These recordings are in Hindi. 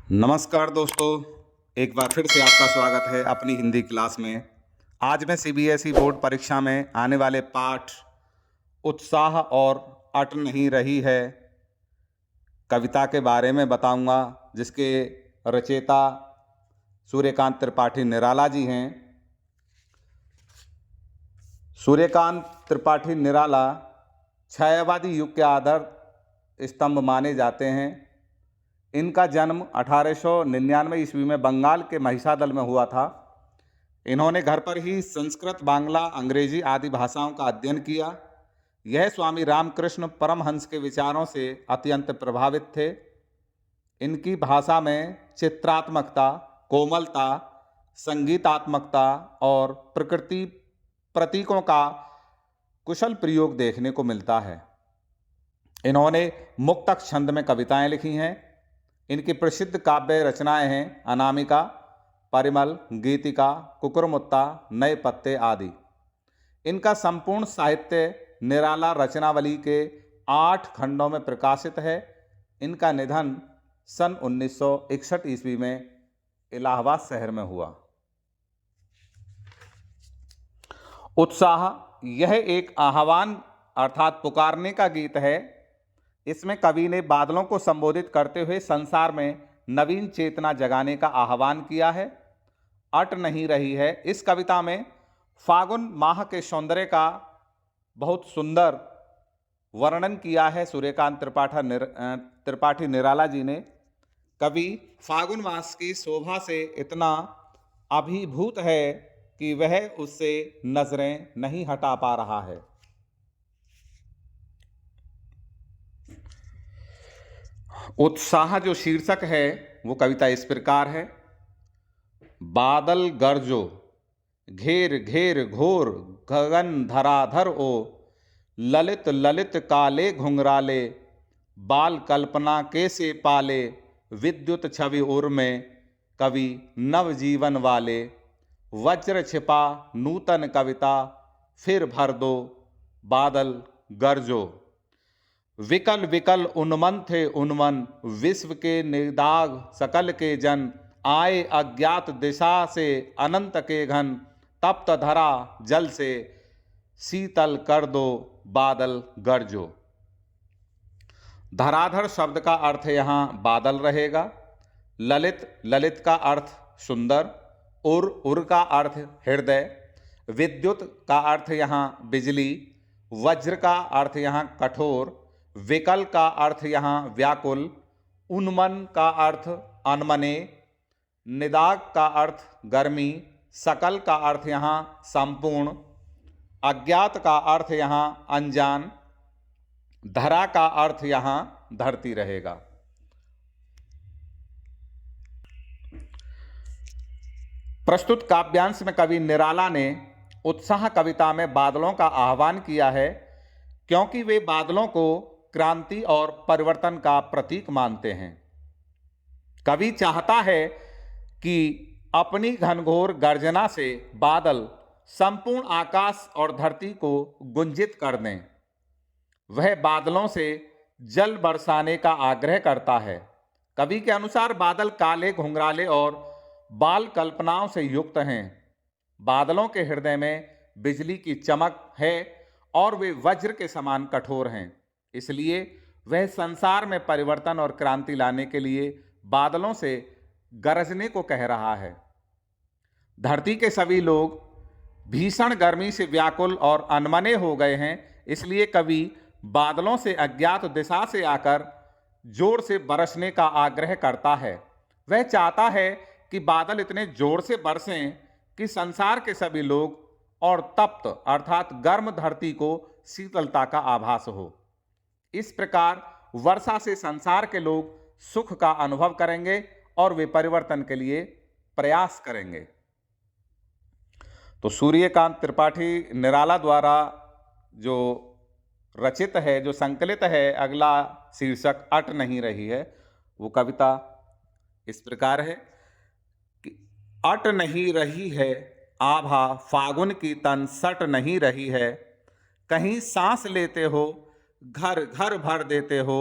नमस्कार दोस्तों, एक बार फिर से आपका स्वागत है अपनी हिंदी क्लास में। आज मैं सीबीएसई बोर्ड परीक्षा में आने वाले पाठ उत्साह और अट नहीं रही है कविता के बारे में बताऊंगा, जिसके रचयिता सूर्यकांत त्रिपाठी निराला जी हैं। सूर्यकांत त्रिपाठी निराला छायावादी युग के आधार स्तंभ माने जाते हैं। इनका जन्म 1899 ईस्वी में बंगाल के महिसादल में हुआ था। इन्होंने घर पर ही संस्कृत, बांग्ला, अंग्रेजी आदि भाषाओं का अध्ययन किया। यह स्वामी रामकृष्ण परमहंस के विचारों से अत्यंत प्रभावित थे। इनकी भाषा में चित्रात्मकता, कोमलता, संगीतात्मकता और प्रकृति प्रतीकों का कुशल प्रयोग देखने को मिलता है। इन्होंने मुक्तक छंद में कविताएं लिखी हैं। इनकी प्रसिद्ध काव्य रचनाएं हैं अनामिका, परिमल, गीतिका, कुकुरमुत्ता, नए पत्ते आदि। इनका संपूर्ण साहित्य निराला रचनावली के 8 खंडों में प्रकाशित है। इनका निधन सन 1961 ईस्वी में इलाहाबाद शहर में हुआ। उत्साह यह एक आह्वान अर्थात पुकारने का गीत है। इसमें कवि ने बादलों को संबोधित करते हुए संसार में नवीन चेतना जगाने का आह्वान किया है। अट नहीं रही है, इस कविता में फागुन माह के सौंदर्य का बहुत सुंदर वर्णन किया है सूर्यकांत त्रिपाठी निराला जी ने। कवि फागुन मास की शोभा से इतना अभिभूत है कि वह उससे नजरें नहीं हटा पा रहा है। उत्साह जो शीर्षक है वो कविता इस प्रकार है। बादल गरजो, घेर घेर घोर गगन धराधर ओ, ललित ललित काले घुंघराले, बाल कल्पना कैसे पाले, विद्युत छवि उर में कवि नवजीवन वाले, वज्र छिपा नूतन कविता फिर भर दो, बादल गरजो। विकल विकल उन्मन थे उन्मन, विश्व के निदाग सकल के जन, आए अज्ञात दिशा से अनंत के घन, तप्त धरा जल से शीतल कर दो, बादल गरजो। धराधर शब्द का अर्थ यहाँ बादल रहेगा। ललित, ललित का अर्थ सुंदर। उर का अर्थ हृदय। विद्युत का अर्थ यहाँ बिजली। वज्र का अर्थ यहाँ कठोर। विकल का अर्थ यहाँ व्याकुल। उन्मन का अर्थ अनमने। निदाग का अर्थ गर्मी। सकल का अर्थ यहाँ संपूर्ण। अज्ञात का अर्थ यहाँ अनजान। धरा का अर्थ यहाँ धरती रहेगा। प्रस्तुत काव्यांश में कवि निराला ने उत्साह कविता में बादलों का आह्वान किया है, क्योंकि वे बादलों को क्रांति और परिवर्तन का प्रतीक मानते हैं। कवि चाहता है कि अपनी घनघोर गर्जना से बादल संपूर्ण आकाश और धरती को गुंजित कर दें। वह बादलों से जल बरसाने का आग्रह करता है। कवि के अनुसार बादल काले, घुंघराले और बाल कल्पनाओं से युक्त हैं। बादलों के हृदय में बिजली की चमक है और वे वज्र के समान कठोर हैं। इसलिए वह संसार में परिवर्तन और क्रांति लाने के लिए बादलों से गरजने को कह रहा है। धरती के सभी लोग भीषण गर्मी से व्याकुल और अनमने हो गए हैं। इसलिए कवि बादलों से अज्ञात दिशा से आकर जोर से बरसने का आग्रह करता है। वह चाहता है कि बादल इतने जोर से बरसें कि संसार के सभी लोग और तप्त अर्थात गर्म धरती को शीतलता का आभास हो। इस प्रकार वर्षा से संसार के लोग सुख का अनुभव करेंगे और वे परिवर्तन के लिए प्रयास करेंगे। तो सूर्यकांत त्रिपाठी निराला द्वारा जो रचित है, जो संकलित है, अगला शीर्षक अट नहीं रही है, वो कविता इस प्रकार है कि अट नहीं रही है आभा फागुन की तन सट नहीं रही है, कहीं सांस लेते हो घर घर भर देते हो,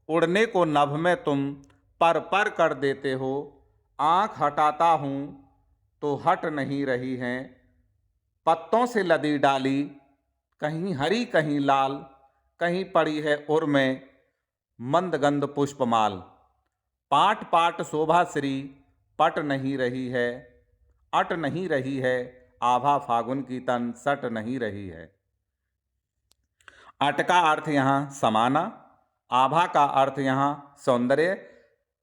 उड़ने को नभ में तुम पर कर देते हो, आँख हटाता हूँ तो हट नहीं रही हैं, पत्तों से लदी डाली, कहीं हरी कहीं लाल, कहीं पड़ी है उर में मंदगंध पुष्पमाल, पाट पाट शोभा श्री पट नहीं रही है, अट नहीं रही है, आभा फागुन की तन सट नहीं रही है। अट का अर्थ यहाँ समाना, आभा का अर्थ यहाँ सौंदर्य,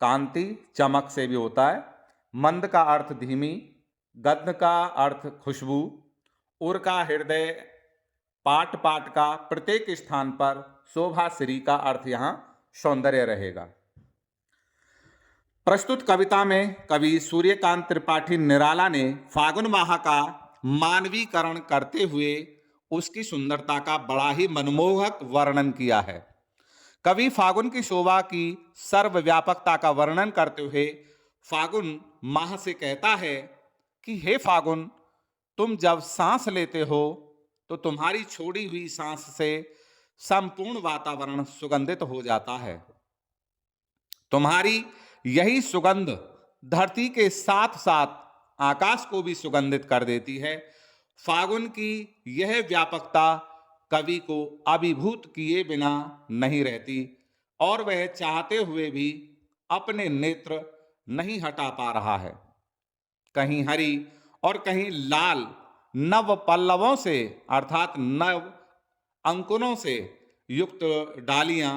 कांति, चमक से भी होता है। मंद का अर्थ धीमी, गंध का अर्थ खुशबू, उर का हृदय, पाट पाट का प्रत्येक स्थान पर, शोभा श्री का अर्थ यहाँ सौंदर्य रहेगा। प्रस्तुत कविता में कवि सूर्यकांत त्रिपाठी निराला ने फागुन माह का मानवीकरण करते हुए उसकी सुंदरता का बड़ा ही मनमोहक वर्णन किया है। कवि फागुन की शोभा की सर्वव्यापकता का वर्णन करते हुए फागुन माह से कहता है कि हे फागुन, तुम जब सांस लेते हो तो तुम्हारी छोड़ी हुई सांस से संपूर्ण वातावरण सुगंधित हो जाता है। तुम्हारी यही सुगंध धरती के साथ साथ आकाश को भी सुगंधित कर देती है। फागुन की यह व्यापकता कवि को अभिभूत किए बिना नहीं रहती और वह चाहते हुए भी अपने नेत्र नहीं हटा पा रहा है। कहीं हरी और कहीं लाल नव पल्लवों से अर्थात नव अंकुरों से युक्त डालियां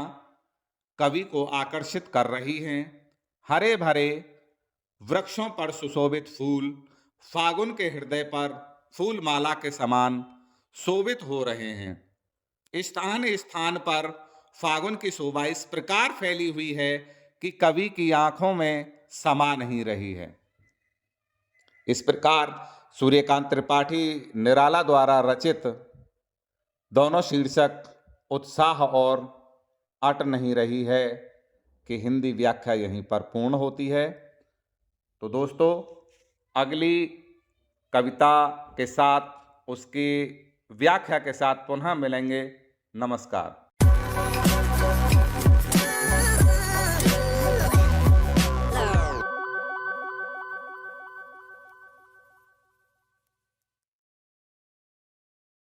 कवि को आकर्षित कर रही हैं। हरे भरे वृक्षों पर सुशोभित फूल फागुन के हृदय पर फूल माला के समान शोभित हो रहे हैं। स्थान स्थान पर फागुन की शोभा इस प्रकार फैली हुई है कि कवि की आंखों में समा नहीं रही है। इस प्रकार सूर्यकांत त्रिपाठी निराला द्वारा रचित दोनों शीर्षक उत्साह और अट नहीं रही है कि हिंदी व्याख्या यहीं पर पूर्ण होती है। तो दोस्तों, अगली कविता के साथ उसकी व्याख्या के साथ पुनः मिलेंगे। नमस्कार।